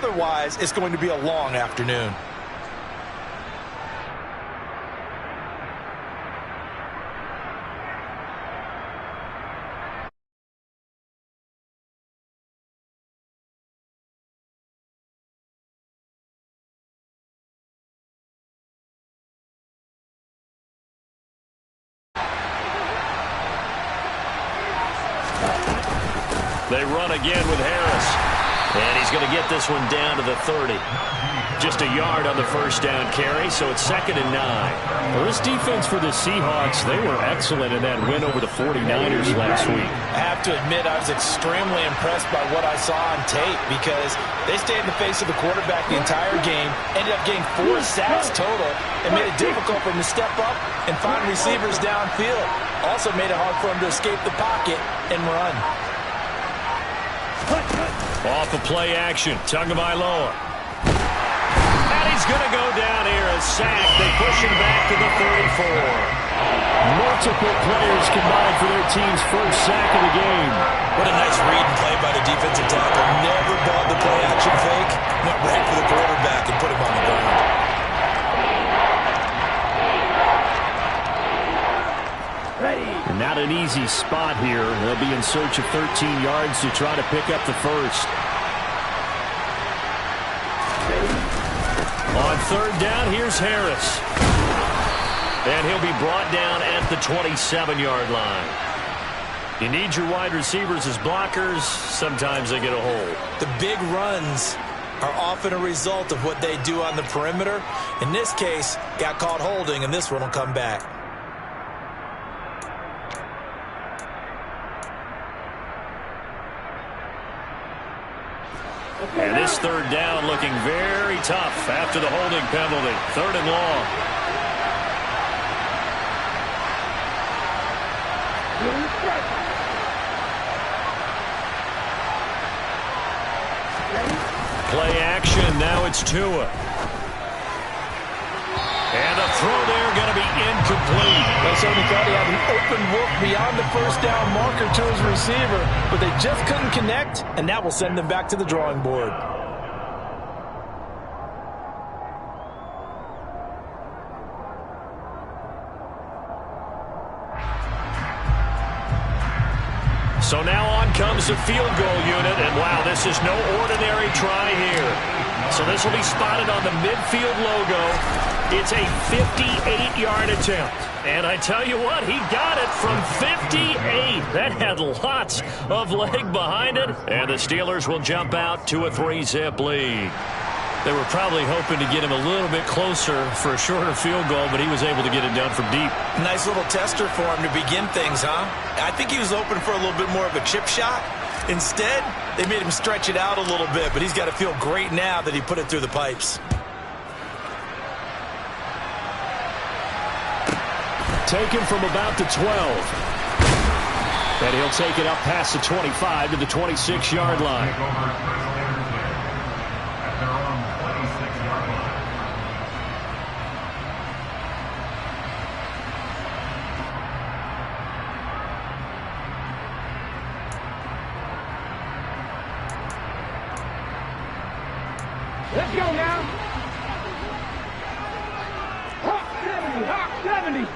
Otherwise, it's going to be a long afternoon. They run again with Harris. And he's going to get this one down to the 30. Just a yard on the first down carry, so it's 2nd and 9. Well, this defense for the Seahawks, they were excellent in that win over the 49ers last week. I have to admit, I was extremely impressed by what I saw on tape because they stayed in the face of the quarterback the entire game, ended up getting 4 sacks total, and made it difficult for him to step up and find receivers downfield. Also made it hard for him to escape the pocket and run. Off of play action, Tagovailoa. And he's going to go down here, a sack. They push him back to the 34. Multiple players combined for their team's first sack of the game. What a nice read and play by the defensive tackle. Never bought the play action fake. Went right for the quarterback and put him on the ground. And not an easy spot here. They'll be in search of 13 yards to try to pick up the first. On 3rd down, here's Harris. And he'll be brought down at the 27-yard line. You need your wide receivers as blockers. Sometimes they get a hold. The big runs are often a result of what they do on the perimeter. In this case, got caught holding, and this one will come back. And this 3rd down looking very tough after the holding penalty. 3rd and long. Play action. Now it's Tua. And the throw there going to be incomplete. They certainly thought he had an open look beyond the first down marker to his receiver, but they just couldn't connect, and that will send them back to the drawing board. So now on comes the field goal unit, and wow, this is no ordinary try here. So this will be spotted on the midfield logo. It's a 58-yard attempt. And I tell you what, he got it from 58. That had lots of leg behind it. And the Steelers will jump out to a 3-zip lead. They were probably hoping to get him a little bit closer for a shorter field goal, but he was able to get it done from deep. Nice little tester for him to begin things, huh? I think he was hoping for a little bit more of a chip shot. Instead, they made him stretch it out a little bit, but he's got to feel great now that he put it through the pipes. Taken from about the 12. And he'll take it up past the 25 to the 26-yard line. Let's go now. Hawk 70, Hawk 70.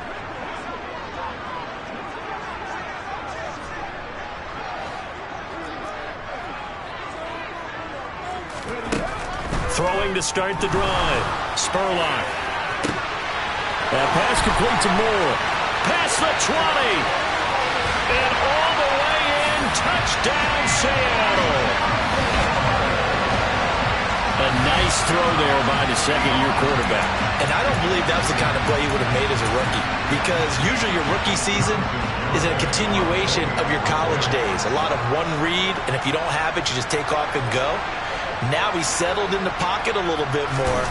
Throwing to start the drive. Spurlock. That pass complete to Moore. Past the 20. And all the way in. Touchdown, Seattle. A nice throw there by the second-year quarterback. And I don't believe that was the kind of play he would have made as a rookie, because usually your rookie season is a continuation of your college days. A lot of one read, and if you don't have it, you just take off and go. Now he's settled in the pocket a little bit more,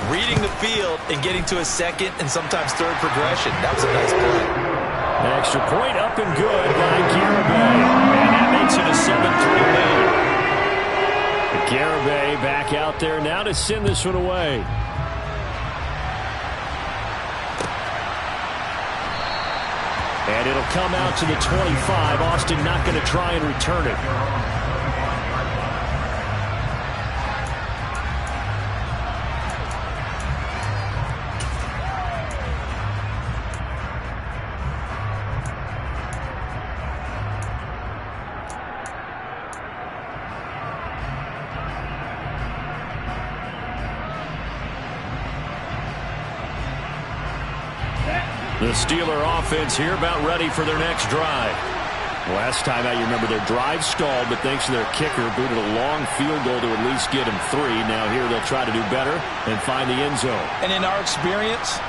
reading the field and getting to a second and sometimes third progression. That was a nice play. An extra point up and good by Garibay. And that makes it a 7-3 lead. Garibay back out there now to send this one away. And it'll come out to the 25. Austin not going to try and return it. The Steeler offense here about ready for their next drive. Last time out, you remember their drive stalled, but thanks to their kicker, booted a long field goal to at least get them 3. Now here they'll try to do better and find the end zone. And in our experience,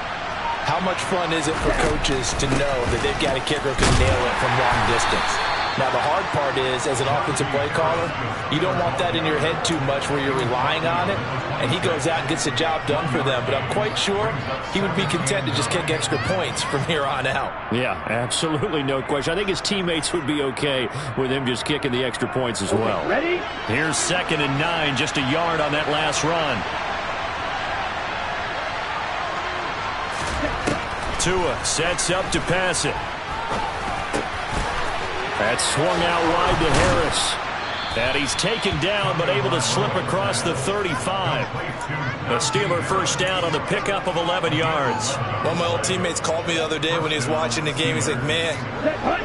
how much fun is it for coaches to know that they've got a kicker who can nail it from long distance? Now, the hard part is, as an offensive play caller, you don't want that in your head too much where you're relying on it, and he goes out and gets the job done for them. But I'm quite sure he would be content to just kick extra points from here on out. Yeah, absolutely no question. I think his teammates would be okay with him just kicking the extra points as well. Ready? Here's 2nd and 9, just a yard on that last run. Tua sets up to pass it. That's swung out wide to Harris. And he's taken down, but able to slip across the 35. A Steeler first down on the pickup of 11 yards. One of my old teammates called me the other day when he was watching the game. He's like, man,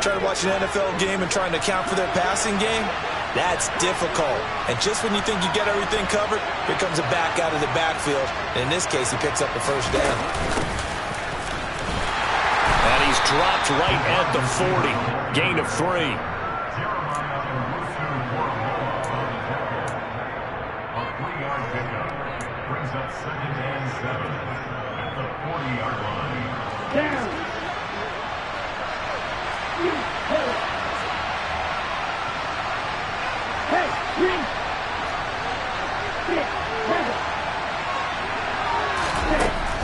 trying to watch an NFL game and trying to account for their passing game, that's difficult. And just when you think you get everything covered, here comes a back out of the backfield. And in this case, he picks up a first down. And he's dropped right at the 40. Gain of 3. Down. Hey, 3, 6, 7.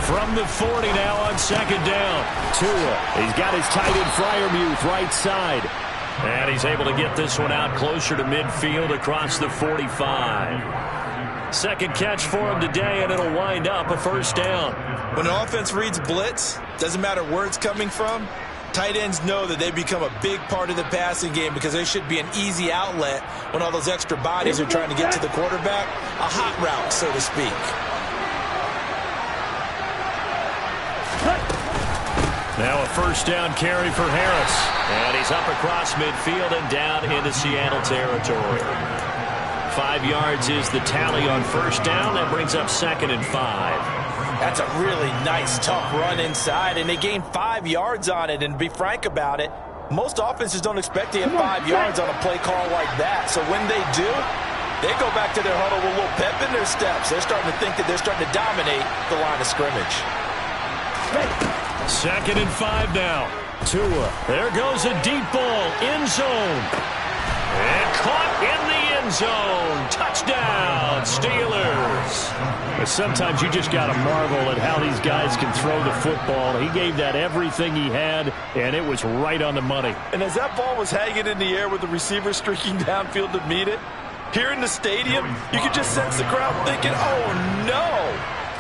From the 40 now on 2nd down. Tua, he's got his tight end Freiermuth right side. And he's able to get this one out closer to midfield across the 45. Second catch for him today, and it'll wind up a first down. When an offense reads blitz, doesn't matter where it's coming from, tight ends know that they become a big part of the passing game because there should be an easy outlet when all those extra bodies are trying to get to the quarterback. A hot route, so to speak. Now a first down carry for Harris. And he's up across midfield and down into Seattle territory. 5 yards is the tally on first down. That brings up 2nd and 5. That's a really nice, tough run inside, and they gained 5 yards on it. And to be frank about it, most offenses don't expect to get 5 yards on a play call like that. So when they do, they go back to their huddle with a little pep in their steps. They're starting to think that they're starting to dominate the line of scrimmage. 2nd and 5 now. Tua. There goes a deep ball. End zone. And caught in the end zone. Touchdown, Steelers. But sometimes you just got to marvel at how these guys can throw the football. He gave that everything he had, and it was right on the money. And as that ball was hanging in the air with the receiver streaking downfield to meet it, here in the stadium, you could just sense the crowd thinking, oh, no.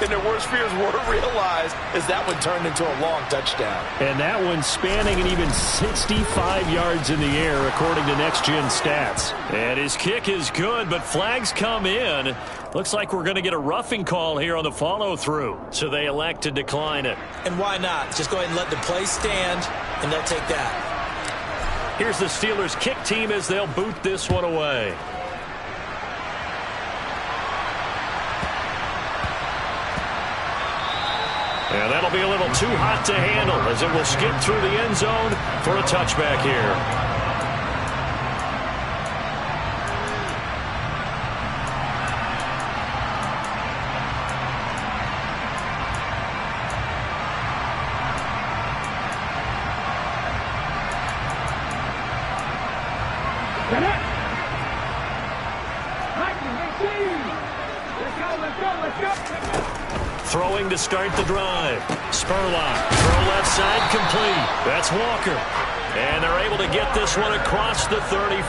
And their worst fears were realized as that one turned into a long touchdown. And that one spanning and even 65 yards in the air, according to Next Gen Stats. And his kick is good, but flags come in. Looks like we're going to get a roughing call here on the follow-through. So they elect to decline it. And why not? Just go ahead and let the play stand, and they'll take that. Here's the Steelers' kick team as they'll boot this one away. And that'll be a little too hot to handle as it will skip through the end zone for a touchback here. Throwing to start the drive. Spurlock. Throw left side complete. That's Walker. And they're able to get this one across the 35.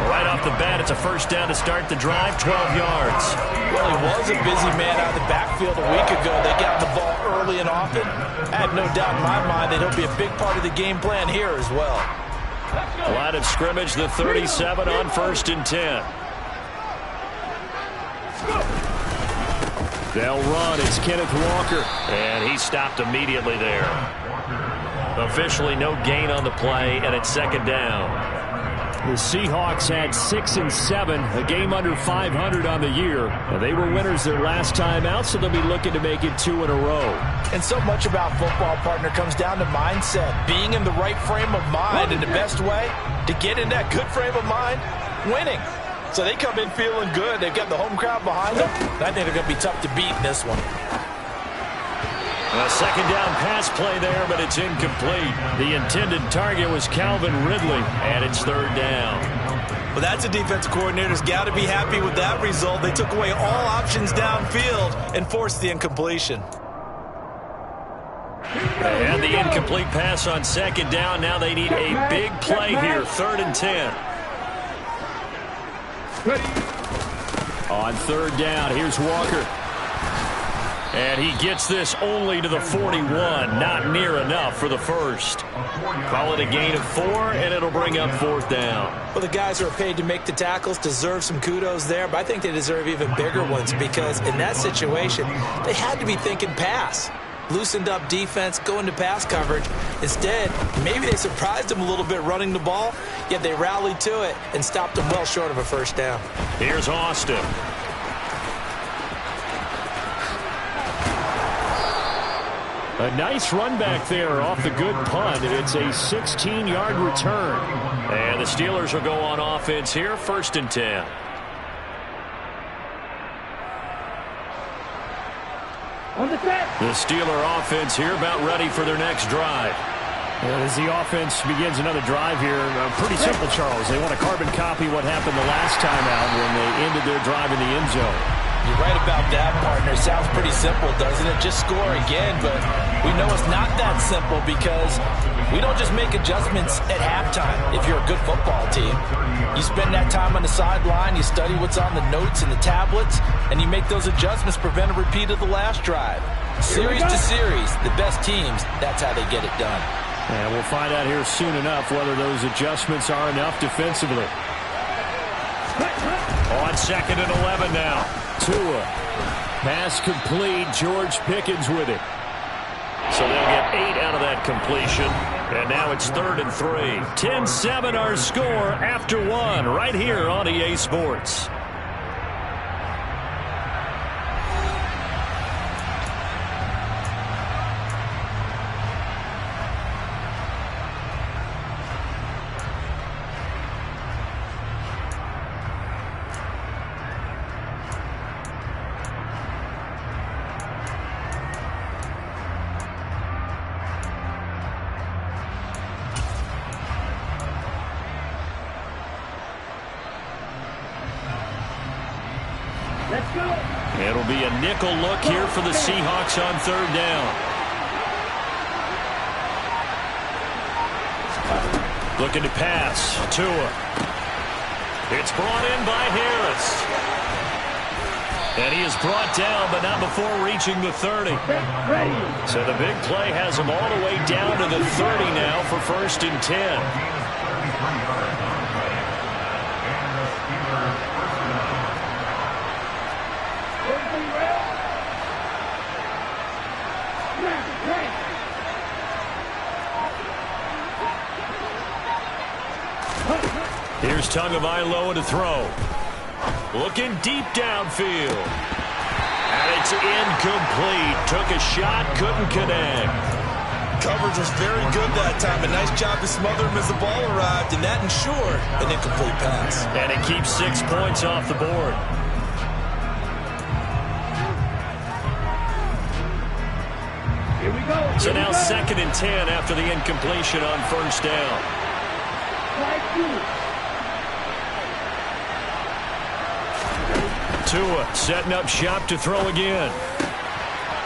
Right off the bat, it's a first down to start the drive, 12 yards. Well, he was a busy man out of the backfield a week ago. They got the ball early and often. I have no doubt in my mind that he'll be a big part of the game plan here as well. Line of scrimmage, the 37 on 1st and 10. They'll run. It's Kenneth Walker. And he stopped immediately there. Officially no gain on the play, and it's 2nd down. The Seahawks had 6 and 7, a game under 500 on the year. They were winners their last time out, so they'll be looking to make it 2 in a row. And so much about football, partner, comes down to mindset. Being in the right frame of mind, and the best way to get in that good frame of mind, winning. So they come in feeling good. They've got the home crowd behind them. I think they're going to be tough to beat in this one. A second down pass play there, but it's incomplete. The intended target was Calvin Ridley, and it's 3rd down. Well, that's a defensive coordinator's got to be happy with that result. They took away all options downfield and forced the incompletion. And the incomplete pass on 2nd down. Now they need a big play here, 3rd and 10. On 3rd down, here's Walker. And he gets this only to the 41. Not near enough for the first. Call it a gain of 4, and it'll bring up 4th down. Well, the guys who are paid to make the tackles deserve some kudos there, but I think they deserve even bigger ones because in that situation, they had to be thinking pass. Loosened up defense, going to pass coverage. Instead, maybe they surprised them a little bit running the ball, yet they rallied to it and stopped them well short of a first down. Here's Austin. A nice run back there off the good punt, and it's a 16-yard return. And the Steelers will go on offense here, 1st and 10. On the set. The Steeler offense here about ready for their next drive. And as the offense begins another drive here, pretty simple, Charles. They want to carbon copy what happened the last time out when they ended their drive in the end zone. You're right about that, partner. Sounds pretty simple, doesn't it? Just score again, but we know it's not that simple because we don't just make adjustments at halftime if you're a good football team. You spend that time on the sideline, you study what's on the notes and the tablets, and you make those adjustments, prevent a repeat of the last drive. Series to series, the best teams, that's how they get it done. And we'll find out here soon enough whether those adjustments are enough defensively. On 2nd and 11 now. Tua. Pass complete. George Pickens with it. So they'll get 8 out of that completion. And now it's 3rd and 3. 10-7 our score after 1 right here on EA Sports. It'll be a nickel look here for the Seahawks on 3rd down. Looking to pass. Tua. It's brought in by Harris. And he is brought down, but not before reaching the 30. So the big play has him all the way down to the 30 now for 1st and 10. Here's Tagovailoa to throw. Looking deep downfield. And it's incomplete. Took a shot, couldn't connect. Coverage was very good that time. A nice job to smother him as the ball arrived, and that ensured an incomplete pass. And it keeps 6 points off the board. Here we go. So now 2nd and 10 after the incompletion on 1st down. Tua setting up shop to throw again.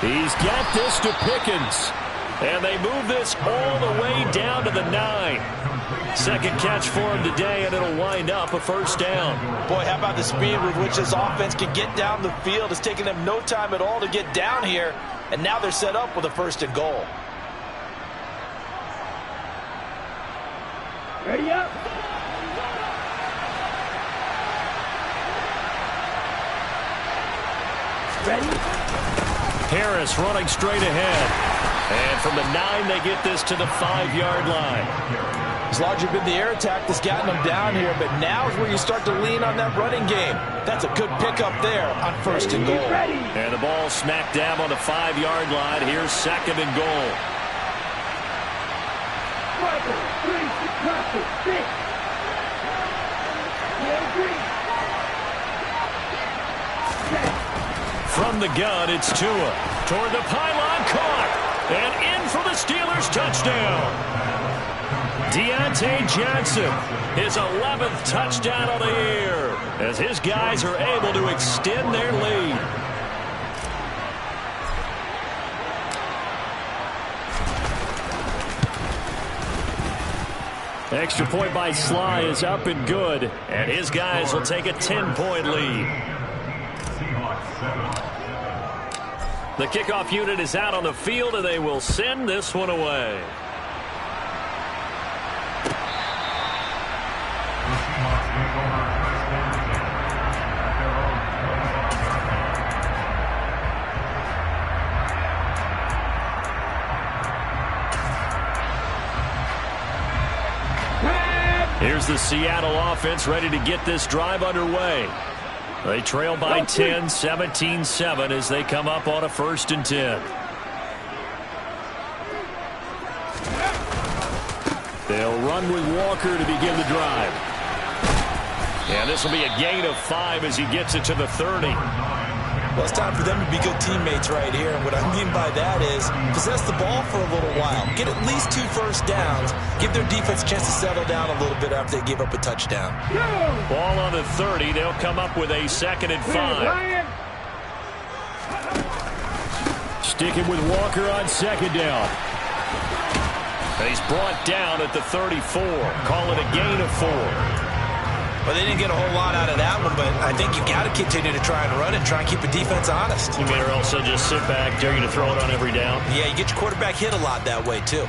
He's got this to Pickens. And they move this all the way down to the 9. Second catch for him today, and it'll wind up a 1st down. Boy, how about the speed with which this offense can get down the field? It's taken them no time at all to get down here, and now they're set up with a 1st and goal. Ready up. Ready. Harris running straight ahead. And from the 9, they get this to the 5-yard line. It's largely been the air attack that's gotten them down here, but now is where you start to lean on that running game. That's a good pickup there on 1st and goal. And the ball smack dab on the 5-yard line. Here's 2nd and goal. From the gun, it's Tua. Toward the pylon, caught. And in for the Steelers' touchdown. Deontay Johnson, his 11th touchdown of the year, as his guys are able to extend their lead. Extra point by Sly is up and good, and his guys will take a 10-point lead. The kickoff unit is out on the field, and they will send this one away. Here's the Seattle offense ready to get this drive underway. They trail by 10, 17-7 as they come up on a 1st and 10. They'll run with Walker to begin the drive. And this will be a gain of 5 as he gets it to the 30. Well, it's time for them to be good teammates right here. And what I mean by that is possess the ball for a little while. Get at least 2 first downs. Give their defense a chance to settle down a little bit after they give up a touchdown. Ball on the 30. They'll come up with a 2nd and 5. Sticking with Walker on 2nd down. He's brought down at the 34. Call it a gain of 4. Well, they didn't get a whole lot out of that one, but I think you got to continue to try and run and try and keep the defense honest. You may also just sit back, dare you to throw it on every down. Yeah, you get your quarterback hit a lot that way, too.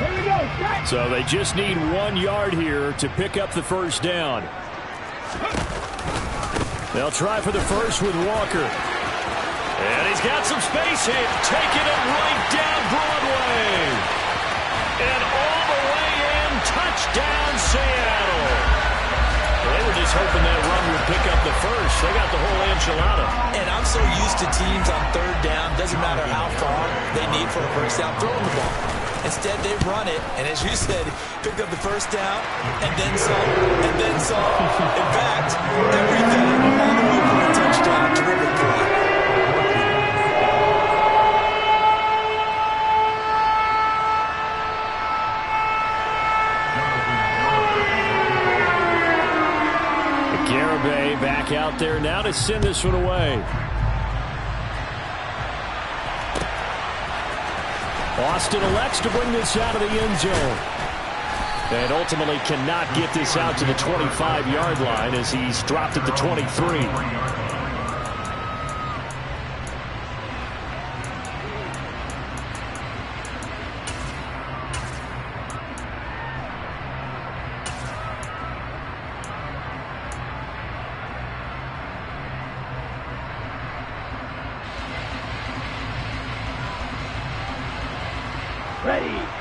Here we go. So they just need 1 yard here to pick up the 1st down. They'll try for the first with Walker. And he's got some space here, taking it right down Broadway. And all the way in, touchdown Seattle. They were just hoping that run would pick up the first. They got the whole enchilada. And I'm so used to teams on 3rd down, doesn't matter how far they need for a first down, throwing the ball. Instead, they run it, and as you said, picked up the 1st down, and then some, and then some. In fact, everything all the way for a touchdown. Terrific play. Garibay back out there now to send this one away. Austin elects to bring this out of the end zone. And ultimately cannot get this out to the 25-yard line as he's dropped at the 23.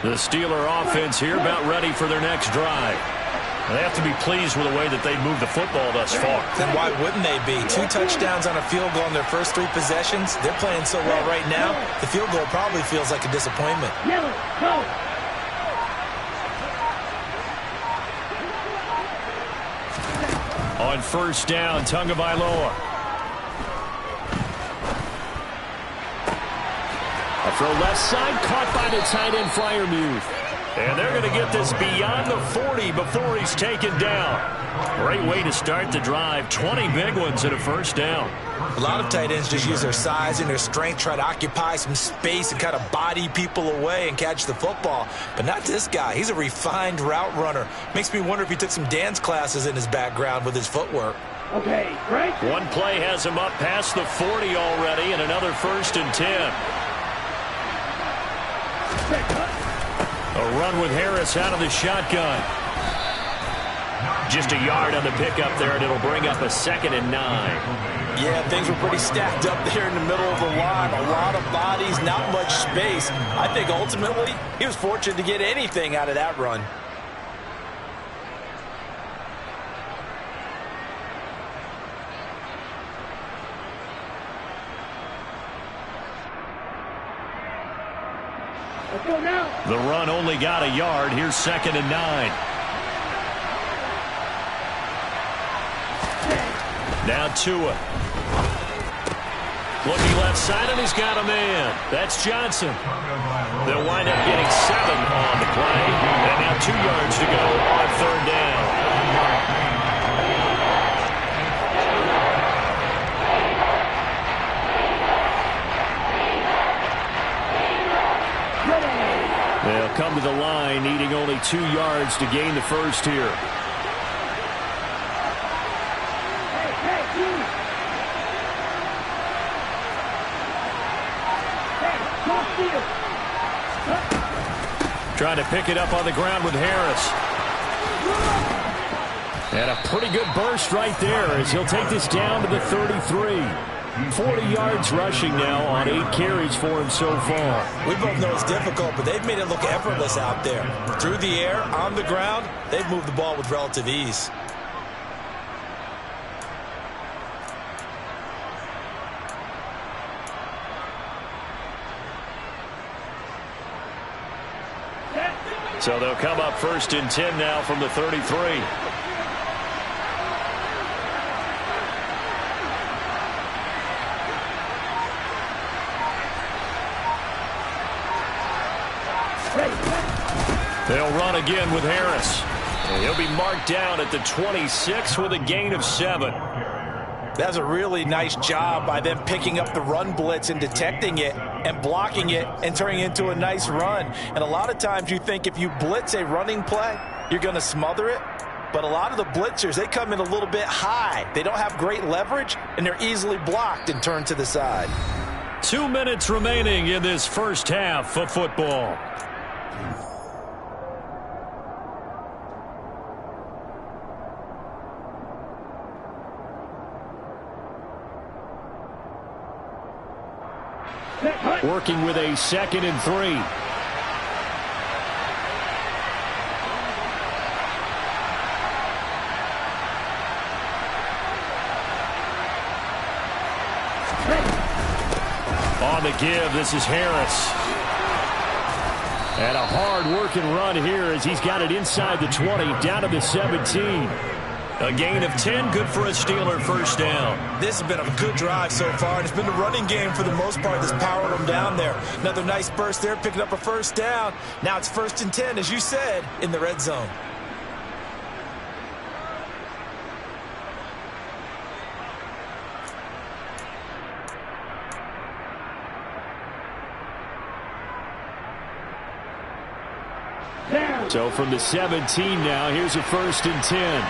The Steeler offense here about ready for their next drive. They have to be pleased with the way that they've moved the football thus far. Then why wouldn't they be? 2 touchdowns on a field goal in their first 3 possessions. They're playing so well right now, the field goal probably feels like a disappointment. Yellow, go. On 1st down, Tagovailoa. A throw left side, caught by the tight end Freiermuth. And they're going to get this beyond the 40 before he's taken down. Great way to start the drive. 20 big ones and a 1st down. A lot of tight ends just use their size and their strength, try to occupy some space and kind of body people away and catch the football. But not this guy. He's a refined route runner. Makes me wonder if he took some dance classes in his background with his footwork. Okay, right. One play has him up past the 40 already, and another 1st and 10. A run with Harris out of the shotgun. Just a yard on the pickup there, and it'll bring up a 2nd and 9. Yeah, things were pretty stacked up there in the middle of the line. A lot of bodies, not much space. I think ultimately he was fortunate to get anything out of that run. Let's go now. The run only got a yard. Here's 2nd and 9. Now Tua. Looking left side, and he's got a man. That's Johnson. They'll wind up getting 7 on the play. And now 2 yards to go on 3rd down. They'll come to the line, needing only 2 yards to gain the first here. Trying to pick it up on the ground with Harris. And a pretty good burst right there as he'll take this down to the 33. 40 yards rushing now on 8 carries for him so far. We both know it's difficult, but they've made it look effortless out there. Through the air, on the ground, they've moved the ball with relative ease. So they'll come up 1st and 10 now from the 33. They'll run again with Harris. And he'll be marked down at the 26 with a gain of 7. That's a really nice job by them picking up the run blitz and detecting it and blocking it and turning it into a nice run. And a lot of times you think if you blitz a running play, you're going to smother it. But a lot of the blitzers, they come in a little bit high. They don't have great leverage, and they're easily blocked and turned to the side. 2 minutes remaining in this first half of football. Working with a 2nd and 3. On the give, this is Harris. And a hard-working run here as he's got it inside the 20, down to the 17. A gain of 10, good for a Steeler first down. This has been a good drive so far, and it's been the running game for the most part that's powered them down there. Another nice burst there, picking up a first down. Now it's 1st and 10, as you said, in the red zone. So from the 17 now, here's a 1st and 10.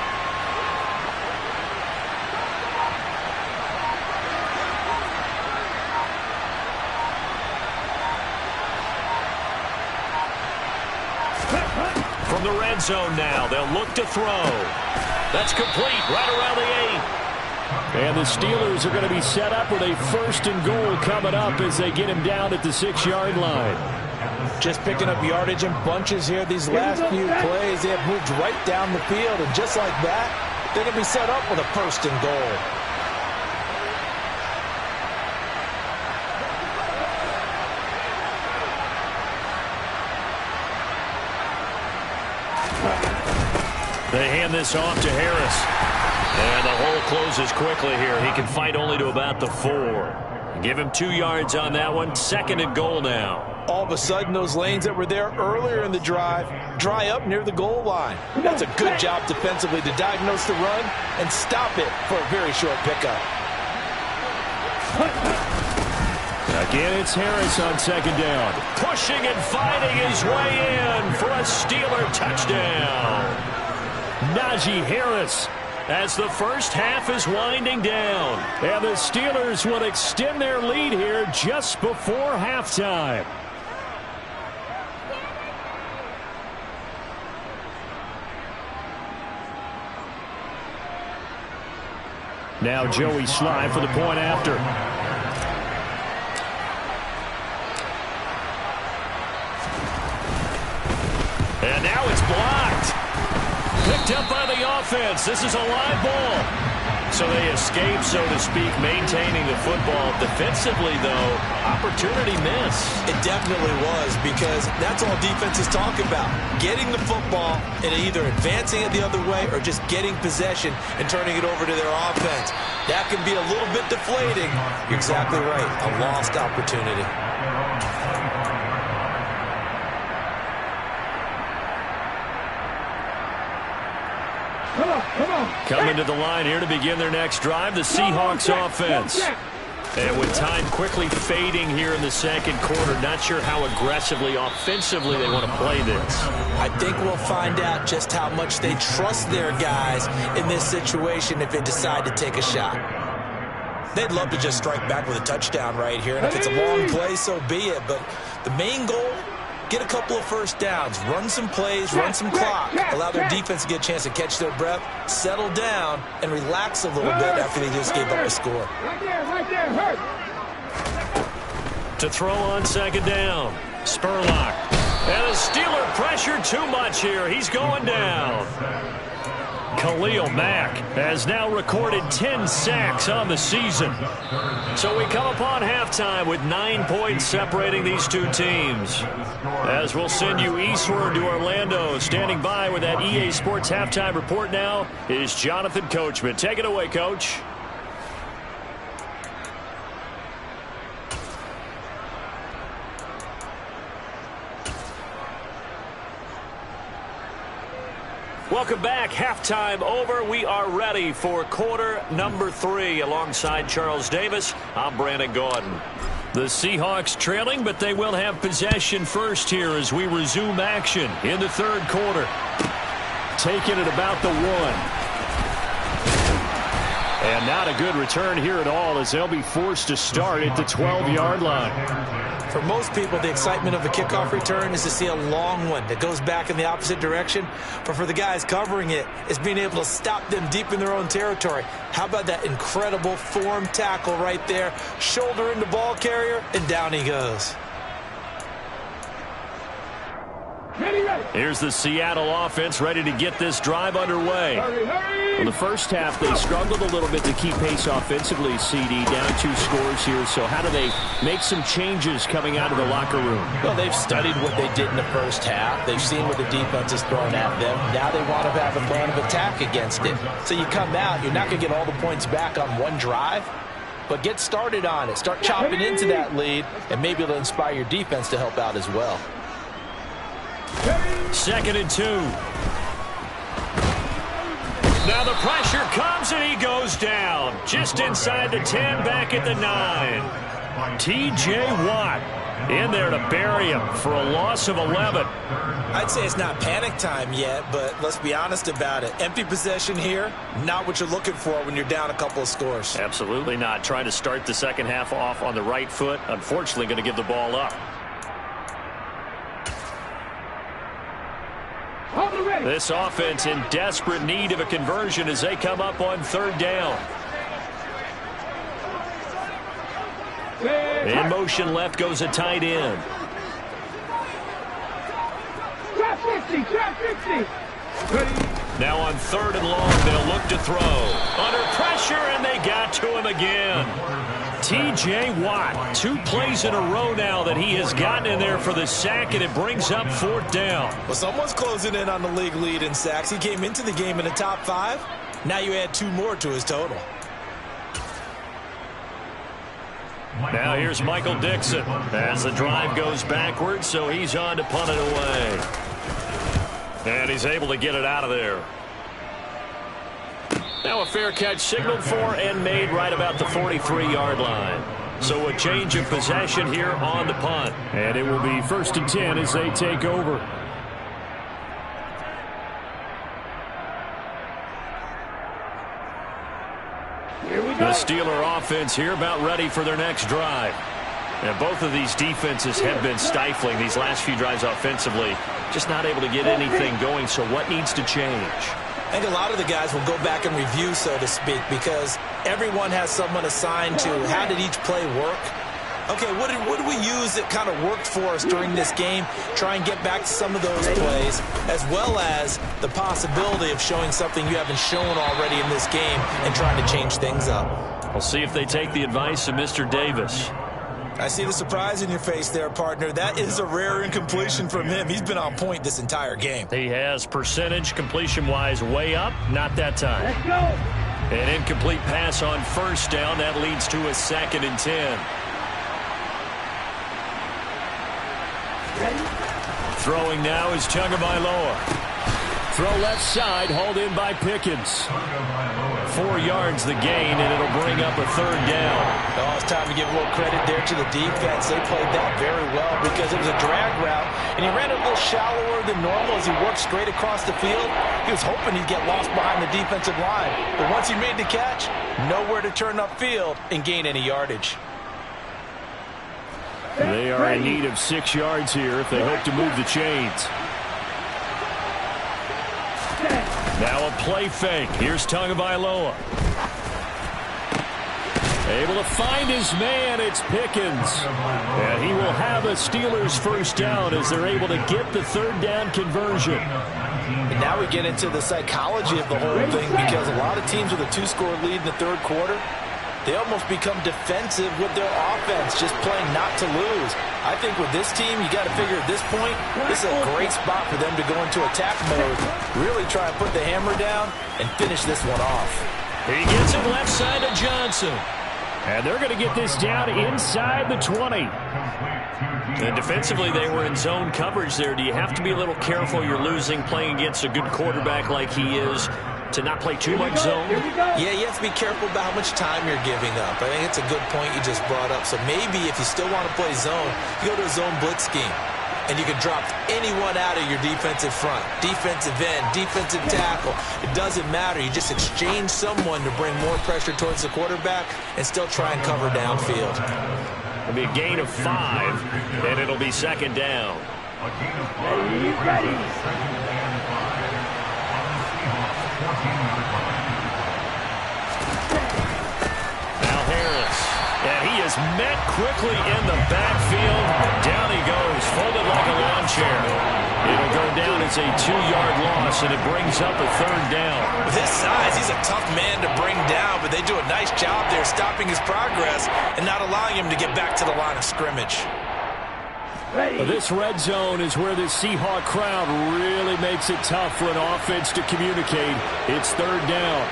From the red zone now, they'll look to throw. That's complete right around the 8. And the Steelers are going to be set up with a 1st and goal coming up as they get him down at the 6-yard line. Just picking up yardage in bunches here these last few plays. They have moved right down the field, and just like that, they're going to be set up with a 1st and goal. They hand this off to Harris. And the hole closes quickly here. He can fight only to about the 4. Give him 2 yards on that one. 2nd and goal now. All of a sudden, those lanes that were there earlier in the drive dry up near the goal line. That's a good job defensively to diagnose the run and stop it for a very short pickup. Again, it's Harris on 2nd down. Pushing and fighting his way in for a Steeler touchdown. Najee Harris as the first half is winding down. And the Steelers will extend their lead here just before halftime. Now Joey Sly for the point after. And now it's blocked. Picked up by the offense. This is a live ball. So they escape, so to speak, maintaining the football. Defensively, though, opportunity miss. It definitely was, because that's all defenses talk about. Getting the football and either advancing it the other way or just getting possession and turning it over to their offense. That can be a little bit deflating. You're exactly right. A lost opportunity. Coming to the line here to begin their next drive, the Seahawks offense. And with time quickly fading here in the second quarter, not sure how aggressively, offensively they want to play this. I think we'll find out just how much they trust their guys in this situation if they decide to take a shot. They'd love to just strike back with a touchdown right here, and if it's a long play, so be it. But the main goal, get a couple of first downs, run some plays, run some clock, allow their defense to get a chance to catch their breath, settle down, and relax a little bit after they just gave up a score. Right there, hurt. To throw on second down, Spurlock. And the Steeler pressure too much here. He's going down. Khalil Mack has now recorded 10 sacks on the season. So we come upon halftime with 9 points separating these two teams. As we'll send you eastward to Orlando, standing by with that EA Sports halftime report now is Jonathan Coachman. Take it away, Coach. Welcome back. Halftime over. We are ready for quarter number 3. Alongside Charles Davis, I'm Brandon Gordon. The Seahawks trailing, but they will have possession first here as we resume action in the third quarter. Taking it about the 1. And not a good return here at all as they'll be forced to start at the 12-yard line. For most people, the excitement of a kickoff return is to see a long one that goes back in the opposite direction. But for the guys covering it, it's being able to stop them deep in their own territory. How about that incredible form tackle right there? Shoulder in the ball carrier, and down he goes. Here's the Seattle offense ready to get this drive underway. In the first half, they struggled a little bit to keep pace offensively, CD, down 2 scores here. So how do they make some changes coming out of the locker room? Well, they've studied what they did in the first half. They've seen what the defense is throwing at them. Now they want to have a plan of attack against it. So you come out, you're not going to get all the points back on one drive, but get started on it. Start chopping into that lead, and maybe it'll inspire your defense to help out as well. 2nd and 2. Now the pressure comes and he goes down. Just inside the 10, back at the 9. T.J. Watt in there to bury him for a loss of 11. I'd say it's not panic time yet, but let's be honest about it. Empty possession here, not what you're looking for when you're down a couple of scores. Absolutely not. Trying to start the second half off on the right foot. Unfortunately, going to give the ball up. This offense in desperate need of a conversion as they come up on 3rd down. In motion left goes a tight end. Now on 3rd and long, they'll look to throw. Under pressure, and they got to him again. T.J. Watt, 2 plays in a row now that he has gotten in there for the sack, and it brings up 4th down. Well, someone's closing in on the league lead in sacks. He came into the game in the top 5. Now you add 2 more to his total. Now here's Michael Dixon as the drive goes backwards, so he's on to punt it away. And he's able to get it out of there. Now a fair catch signaled for and made right about the 43-yard line. So a change of possession here on the punt. And it will be 1st and 10 as they take over. The Steeler offense here about ready for their next drive. And both of these defenses have been stifling these last few drives offensively. Just not able to get anything going, so what needs to change? I think a lot of the guys will go back and review, so to speak, because everyone has someone assigned to how did each play work. Okay, what did we use that kind of worked for us during this game? Try and get back to some of those plays, as well as the possibility of showing something you haven't shown already in this game and trying to change things up. We'll see if they take the advice of Mr. Davis. I see the surprise in your face there, partner. That is a rare incompletion from him. He's been on point this entire game. He has percentage completion-wise way up. Not that time. Let's go. An incomplete pass on first down. That leads to a 2nd and 10. Ready? Throwing now is Tagovailoa. Throw left side, hauled in by Pickens. 4 yards the gain, and it'll bring up a 3rd down. Oh, it's time to give a little credit there to the defense. They played that very well because it was a drag route, and he ran it a little shallower than normal as he worked straight across the field. He was hoping he'd get lost behind the defensive line, but once he made the catch, nowhere to turn upfield and gain any yardage. They are in need of 6 yards here if they hope to move the chains. Now a play fake. Here's Tagovailoa. Able to find his man. It's Pickens. And he will have a Steelers first down as they're able to get the 3rd down conversion. And now we get into the psychology of the whole thing, because a lot of teams with a 2-score lead in the 3rd quarter, they almost become defensive with their offense, just playing not to lose. I think with this team, you got to figure at this point, this is a great spot for them to go into attack mode, really try and put the hammer down and finish this one off. He gets it left side to Johnson. And they're going to get this down inside the 20. And defensively, they were in zone coverage there. Do you have to be a little careful? You're losing playing against a good quarterback like he is, to not play too much zone? Yeah, you have to be careful about how much time you're giving up. I think it's a good point you just brought up. So maybe if you still want to play zone, you go to a zone blitz scheme, and you can drop anyone out of your defensive front, defensive end, defensive tackle. It doesn't matter. You just exchange someone to bring more pressure towards the quarterback and still try and cover downfield. It'll be a gain of 5, and it'll be 2nd down. Ready. Now Harris. And he is met quickly in the backfield. Down he goes, folded like a lawn chair. It'll go down as a 2-yard loss, and it brings up a 3rd down. With his size, he's a tough man to bring down, but they do a nice job there stopping his progress and not allowing him to get back to the line of scrimmage. This red zone is where the Seahawk crowd really makes it tough for an offense to communicate. It's 3rd down.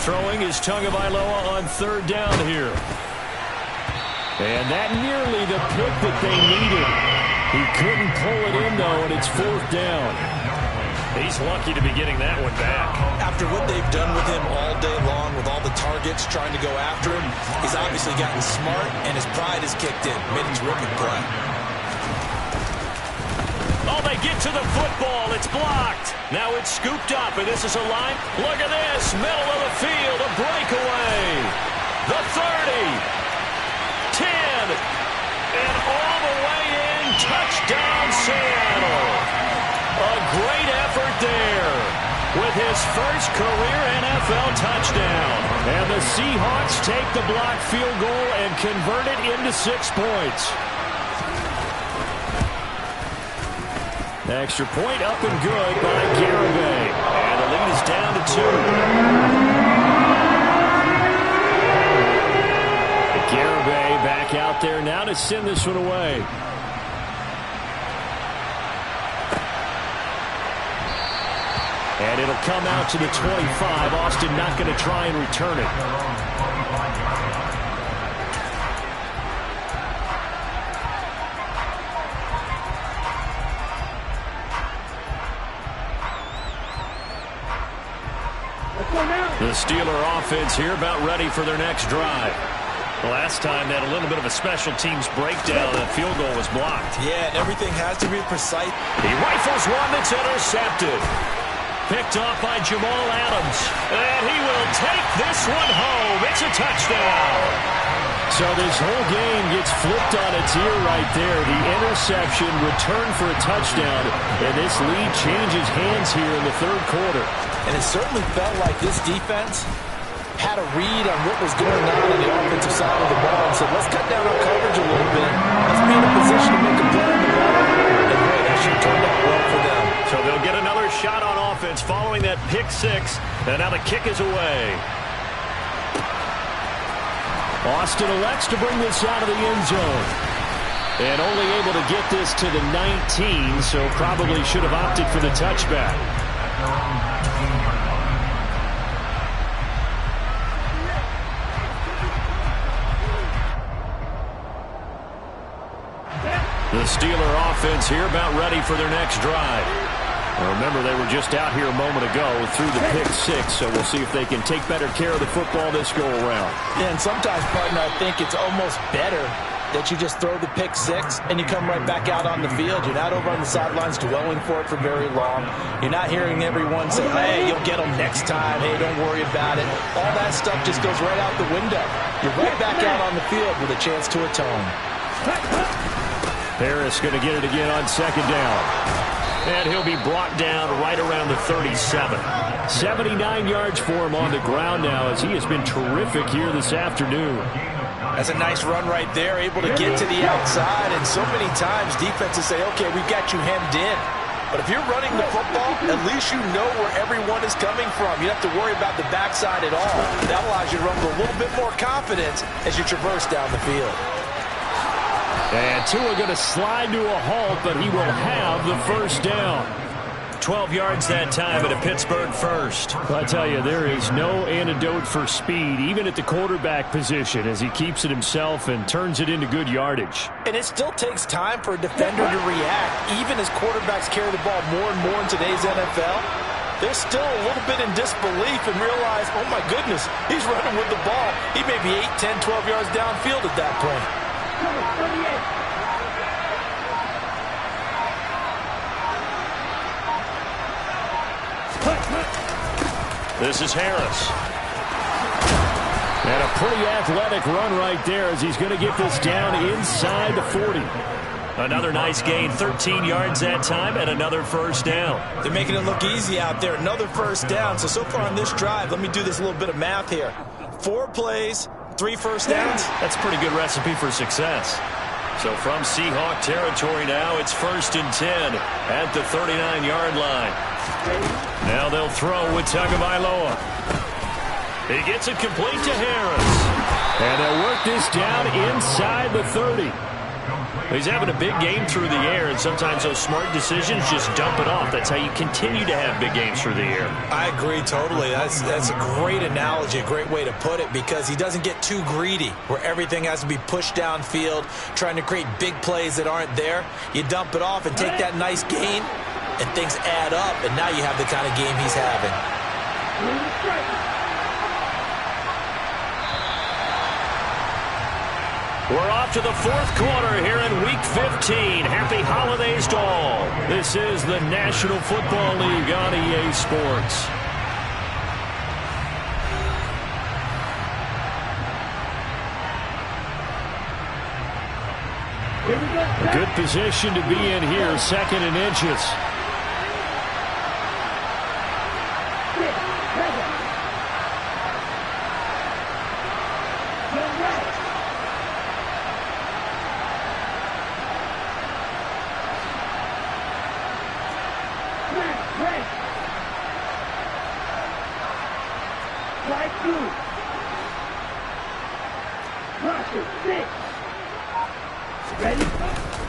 Throwing is Tagovailoa on 3rd down here. And that nearly the pick that they needed. He couldn't pull it in, though, and it's 4th down. He's lucky to be getting that one back. After what they've done with him all day long, with all the targets trying to go after him, he's obviously gotten smart, and his pride has kicked in. Made a terrific play. Oh, they get to the football. It's blocked. Now it's scooped up, and this is a line. Look at this. Middle of the field, a breakaway. The 30. 10. And all the way in. Touchdown, Seattle. A great effort there with his first career NFL touchdown. And the Seahawks take the blocked field goal and convert it into 6 points. Extra point up and good by Garibay. And the lead is down to 2. Garibay back out there now to send this one away. And it'll come out to the 25. Austin not going to try and return it. The Steeler offense here about ready for their next drive. Last time they had a little bit of a special teams breakdown. That field goal was blocked. Yeah, and everything has to be precise. He rifles one that's intercepted. Picked off by Jamal Adams. And he will take this one home. It's a touchdown. So this whole game gets flipped on its ear right there. The interception, return for a touchdown, and this lead changes hands here in the third quarter. And it certainly felt like this defense had a read on what was going on the offensive side of the ball and said, let's cut down our coverage a little bit. Let's be in a position to make a play on the ball. And boy, that should turn out well for them. So they'll get another shot on offense following that pick six. And now the kick is away. Austin elects to bring this out of the end zone. And only able to get this to the 19, so probably should have opted for the touchback. The Steeler offense here about ready for their next drive. Remember, they were just out here a moment ago through the pick six, so we'll see if they can take better care of the football this go-around. Yeah, and sometimes, partner, I think it's almost better that you just throw the pick six and you come right back out on the field. You're not over on the sidelines dwelling for it for very long. You're not hearing everyone say, hey, you'll get them next time. Hey, don't worry about it. All that stuff just goes right out the window. You're right back out on the field with a chance to atone. Harris going to get it again on second down. And he'll be brought down right around the 37. 79 yards for him on the ground now as he has been terrific here this afternoon. That's a nice run right there, able to get to the outside. And so many times defenses say, okay, we've got you hemmed in. But if you're running the football, at least you know where everyone is coming from. You don't have to worry about the backside at all. That allows you to run with a little bit more confidence as you traverse down the field. And Tua going to slide to a halt, but he will have the first down. 12 yards that time at a Pittsburgh first. I tell you, there is no antidote for speed, even at the quarterback position, as he keeps it himself and turns it into good yardage. And it still takes time for a defender to react, even as quarterbacks carry the ball more and more in today's NFL. They're still a little bit in disbelief and realize, oh my goodness, he's running with the ball. He may be 8, 10, 12 yards downfield at that point. This is Harris. And a pretty athletic run right there as he's going to get this down inside the 40. Another nice gain, 13 yards that time, and another first down. They're making it look easy out there. Another first down. So far on this drive, let me do this little bit of math here. 4 plays, 3 first downs. That's a pretty good recipe for success. So from Seahawk territory now, it's 1st and 10 at the 39-yard line. Now they'll throw with Tagovailoa. He gets it complete to Harris. And they'll work this down inside the 30. He's having a big game through the air, and sometimes those smart decisions just dump it off. That's how you continue to have big games through the air. I agree totally. That's a great analogy, a great way to put it, because he doesn't get too greedy where everything has to be pushed downfield, trying to create big plays that aren't there. You dump it off and take that nice gain, and things add up, and now you have the kind of game he's having. We're off to the 4th quarter here in Week 15. Happy holidays to all. This is the National Football League on EA Sports. A good position to be in here, 2nd and inches.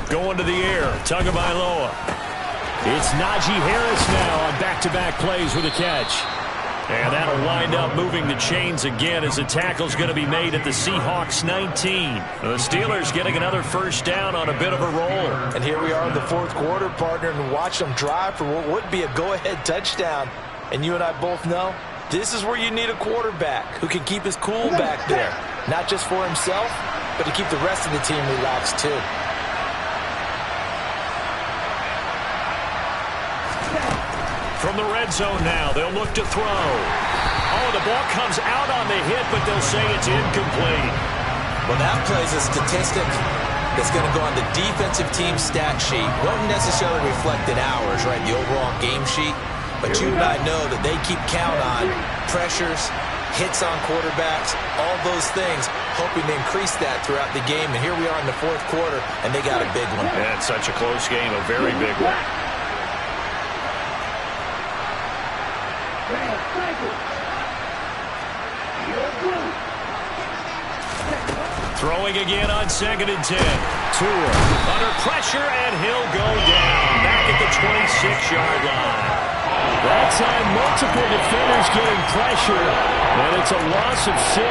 Going to the air, Tagovailoa. It's Najee Harris now on back-to-back plays with a catch. And that'll wind up moving the chains again as the tackle's going to be made at the Seahawks 19. The Steelers getting another first down on a bit of a roll. And here we are in the 4th quarter, partner, and watch them drive for what would be a go-ahead touchdown. And you and I both know this is where you need a quarterback who can keep his cool back there. Not just for himself, but to keep the rest of the team relaxed too. From the red zone now, they'll look to throw. Oh, the ball comes out on the hit, but they'll say it's incomplete. Well, that plays a statistic that's going to go on the defensive team stat sheet. Won't necessarily reflect in ours, right, the overall game sheet. But you and I know that they keep count on pressures, hits on quarterbacks, all those things, hoping to increase that throughout the game. And here we are in the fourth quarter, and they got a big one. Yeah, it's such a close game, a very big one. Throwing again on 2nd and 10. Tua under pressure, and he'll go down back at the 26-yard line. That time, multiple defenders getting pressure, and it's a loss of 6.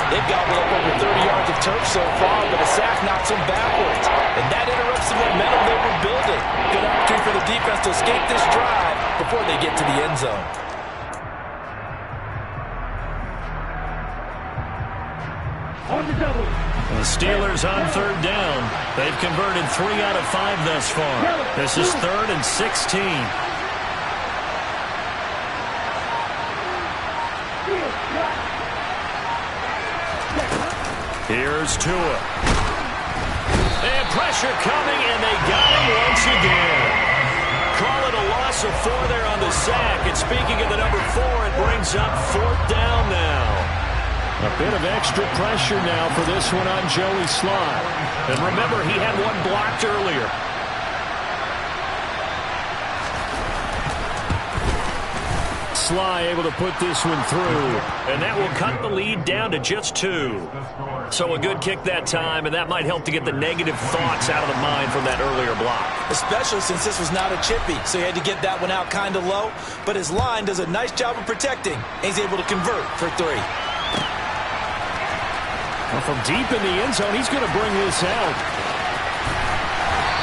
They've got up over 30 yards of turf so far, but a sack knocks them backwards. And that interrupts the momentum they were building. Good opportunity for the defense to escape this drive before they get to the end zone. The Steelers on 3rd down. They've converted 3 out of 5 thus far. This is 3rd and 16. Here's Tua. And pressure coming, and they got him once again. Call it a loss of 4 there on the sack. And speaking of the number 4, it brings up 4th down now. A bit of extra pressure now for this one on Joey Sly. And remember, he had one blocked earlier. Sly able to put this one through. And that will cut the lead down to just 2. So a good kick that time, and that might help to get the negative thoughts out of the mind from that earlier block. Especially since this was not a chippy, so he had to get that one out kind of low. But his line does a nice job of protecting, and he's able to convert for 3. Well, from deep in the end zone, he's going to bring this out.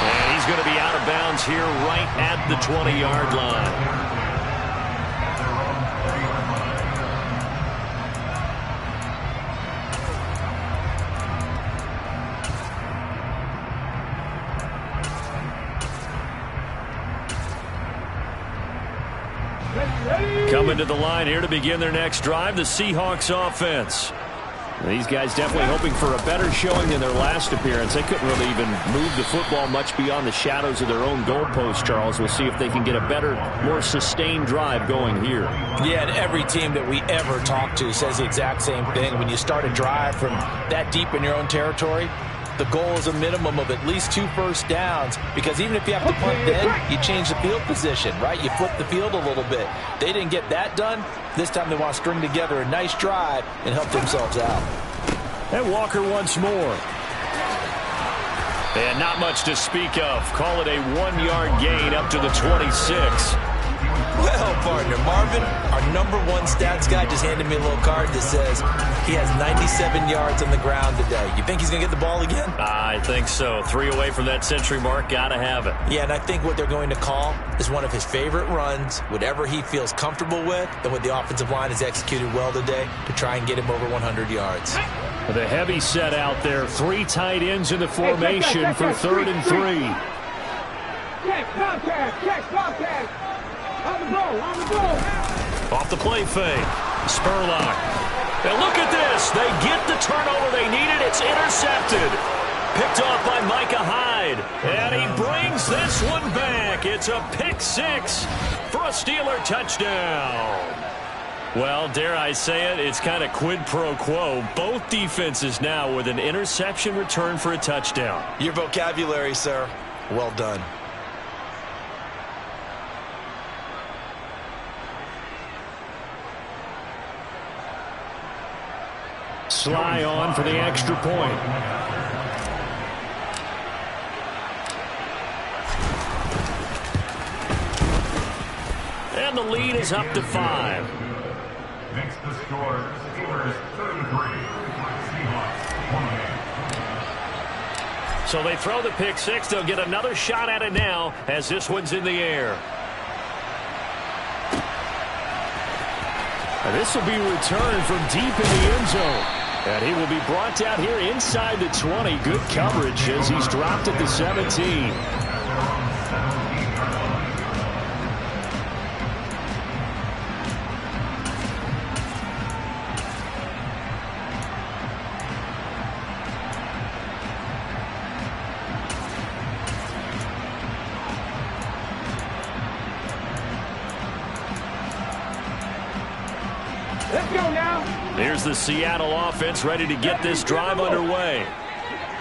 And he's going to be out of bounds here right at the 20-yard line. Coming to the line here to begin their next drive, the Seahawks offense. These guys definitely hoping for a better showing than their last appearance. They couldn't really even move the football much beyond the shadows of their own goalpost, Charles. We'll see if they can get a better, more sustained drive going here. Yeah, and every team that we ever talk to says the exact same thing. When you start a drive from that deep in your own territory, the goal is a minimum of at least 2 first downs, because even if you have to punt then, you change the field position, right? You flip the field a little bit. They didn't get that done. This time they want to string together a nice drive and help themselves out. And Walker once more. And not much to speak of. Call it a 1-yard gain up to the 26. Well, partner, Marvin, our number 1 stats guy just handed me a little card that says he has 97 yards on the ground today. You think he's going to get the ball again? I think so. 3 away from that century mark. Got to have it. Yeah, and I think what they're going to call is one of his favorite runs, whatever he feels comfortable with, and what the offensive line has executed well today to try and get him over 100 yards. The heavy set out there. 3 tight ends in the formation for 3rd and 3. Check, contact. On the goal. Off the play fake. Spurlock. And look at this. They get the turnover they needed. It's intercepted. Picked off by Micah Hyde. And he brings this one back. It's a pick 6 for a Steeler touchdown. Well, dare I say it, it's kind of quid pro quo. Both defenses now with an interception return for a touchdown. Your vocabulary, sir. Well done. Sly on for the extra point. And the lead is up to 5. Next to score, Steelers 33, Seahawks 28. So they throw the pick 6. They'll get another shot at it now as this one's in the air. And this will be returned from deep in the end zone. And he will be brought down here inside the 20. Good coverage as he's dropped at the 17. here's the Seattle offense ready to get this drive underway.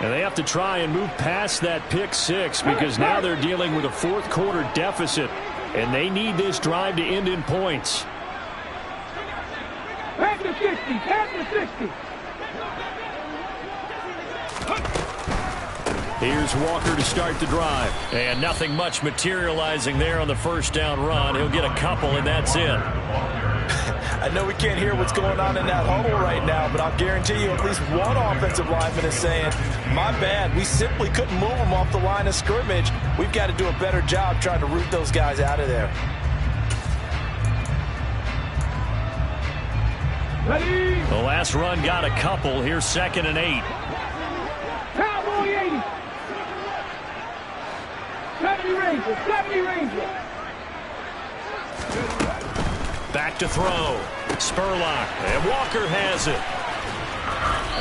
And they have to try and move past that pick six because now they're dealing with a fourth quarter deficit. And they need this drive to end in points. Pass the 60, pass the 60. Here's Walker to start the drive. And nothing much materializing there on the first down run. He'll get a couple, and that's it. I know we can't hear what's going on in that huddle right now, but I'll guarantee you at least one offensive lineman is saying, my bad, we simply couldn't move them off the line of scrimmage. We've got to do a better job trying to root those guys out of there. Ready? The last run got a couple. Here's 2nd and 8. Cowboy 80. 70 Ranger, 70 Ranger. Back to throw. Spurlock. And Walker has it.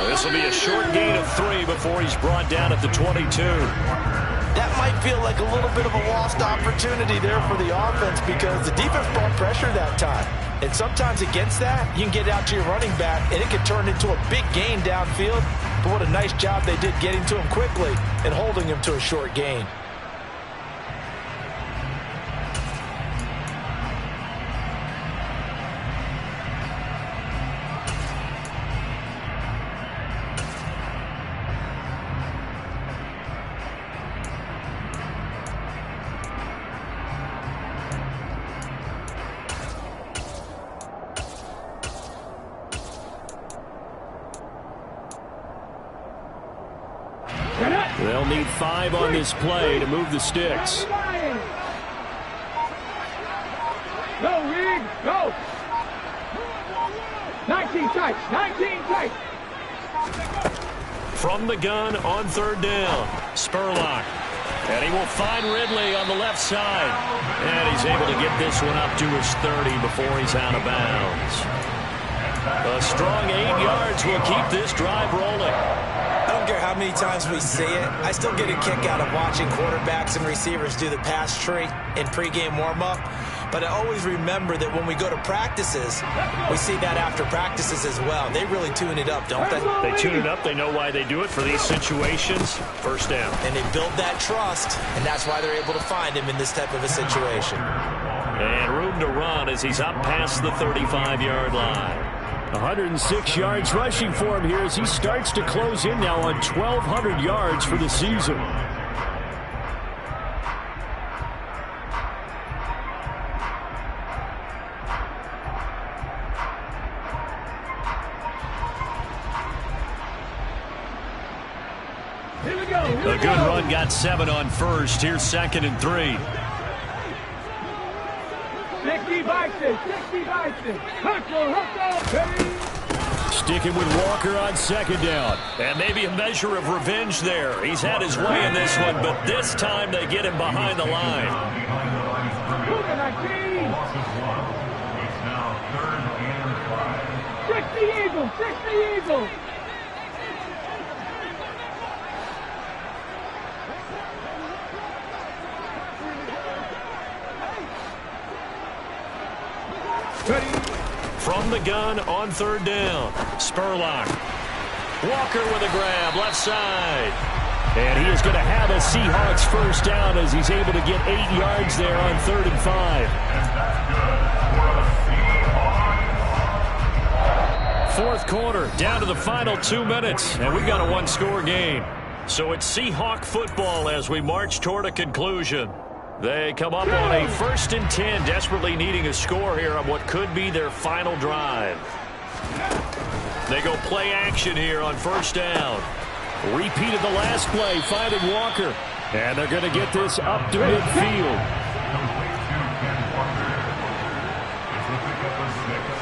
This will be a short gain of 3 before he's brought down at the 22. That might feel like a little bit of a lost opportunity there for the offense because the defense brought pressure that time. And sometimes against that, you can get out to your running back, and it can turn into a big gain downfield. But what a nice job they did getting to him quickly and holding him to a short gain. They'll need 5 on this play to move the sticks. Go, Reed, go. 19 tight, 19 tight. From the gun on 3rd down. Spurlock. And he will find Ridley on the left side. And he's able to get this one up to his 30 before he's out of bounds. A strong 8 yards will keep this drive rolling. I don't care how many times we see it. I still get a kick out of watching quarterbacks and receivers do the pass tree in pregame warm-up. But I always remember that when we go to practices, we see that after practices as well. They really tune it up, don't they? They tune it up. They know why they do it for these situations. First down. And they build that trust, and that's why they're able to find him in this type of a situation. And room to run as he's up past the 35-yard line. 106 yards rushing for him here as he starts to close in now on 1,200 yards for the season. Here we go. A good run got 7 on first. Here's 2nd and 3. 60 Bison, 60 Bison. Sticking with Walker on 2nd down. And maybe a measure of revenge there. He's had his way in this one, but this time they get him behind the line. 60 Eagles, 60 Eagles. From the gun on 3rd down. Spurlock. Walker with a grab, left side. And he is going to have a Seahawks first down as he's able to get 8 yards there on 3rd and 5. Fourth quarter, down to the final 2 minutes, and we've got a 1-score game. So it's Seahawk football as we march toward a conclusion. They come up on a 1st and 10, desperately needing a score here on what could be their final drive. They go play action here on 1st down. Repeated the last play, finding Walker. And they're going to get this up to midfield.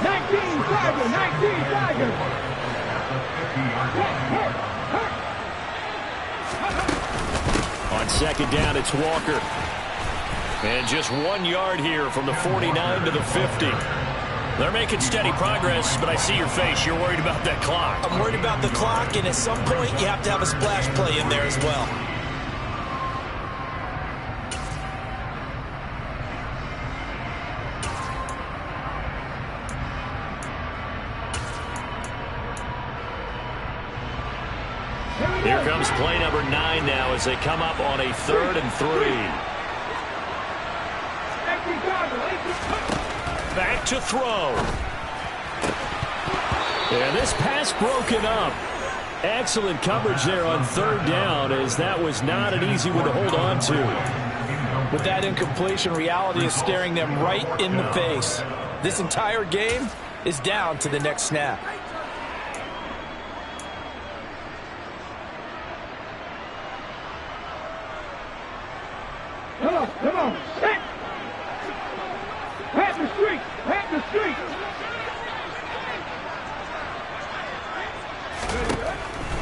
19 Tiger, 19 Tiger. On 2nd down, it's Walker. And just 1 yard here from the 49 to the 50. They're making steady progress, but I see your face. You're worried about that clock. I'm worried about the clock, and at some point, you have to have a splash play in there as well. Here comes play number 9 now as they come up on a 3rd and 3. Back to throw. And this pass broken up. Excellent coverage there on 3rd down, as that was not an easy one to hold on to. With that incompletion, reality is staring them right in the face. This entire game is down to the next snap. Come on. Pat the street.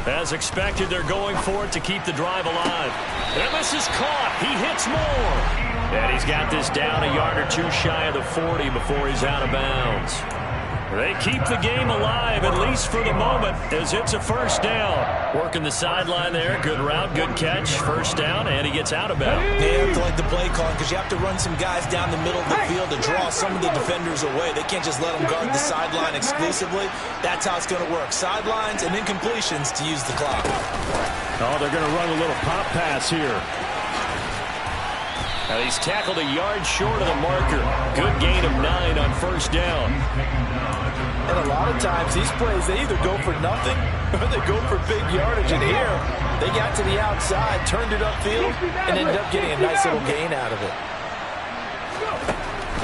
As expected, they're going for it to keep the drive alive. And this is caught. He hits more. And he's got this down a yard or two shy of the 40 before he's out of bounds. They keep the game alive, at least for the moment, as it's a 1st down. Working the sideline there. Good route, good catch. 1st down, and he gets out of bounds. They have to like the play call because you have to run some guys down the middle of the field to draw some of the defenders away. They can't just let them guard the sideline exclusively. That's how it's going to work. Sidelines and then completions to use the clock. Oh, they're going to run a little pop pass here. Now he's tackled a yard short of the marker. Good gain of 9 on 1st down. And a lot of times these plays, they either go for nothing or they go for big yardage. And here, they got to the outside, turned it upfield, and ended up getting a nice little gain out of it.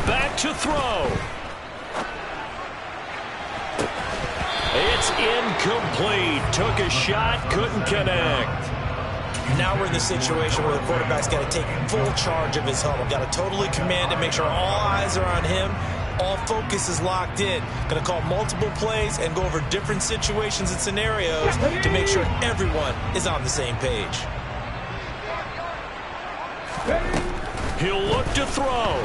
Back to throw. It's incomplete. Took a shot, couldn't connect. Now we're in the situation where the quarterback's got to take full charge of his huddle. Got to totally command it, make sure all eyes are on him. All focus is locked in. Going to call multiple plays and go over different situations and scenarios to make sure everyone is on the same page. He'll look to throw.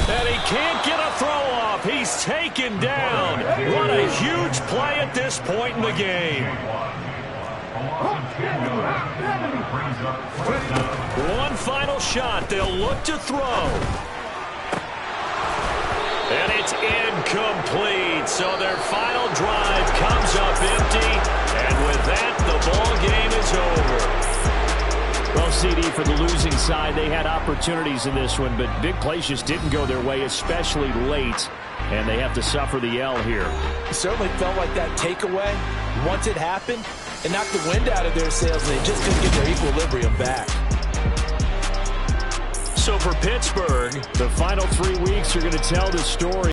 And he can't get a throw off. He's taken down. What a huge play at this point in the game. One final shot. They'll look to throw. And it's incomplete. So their final drive comes up empty. And with that, the ball game is over. Well, CD, for the losing side, they had opportunities in this one, but big plays just didn't go their way, especially late. And they have to suffer the L here. It certainly felt like that takeaway, once it happened, it knocked the wind out of their sails, and they just couldn't get their equilibrium back. So for Pittsburgh, the final 3 weeks are going to tell the story.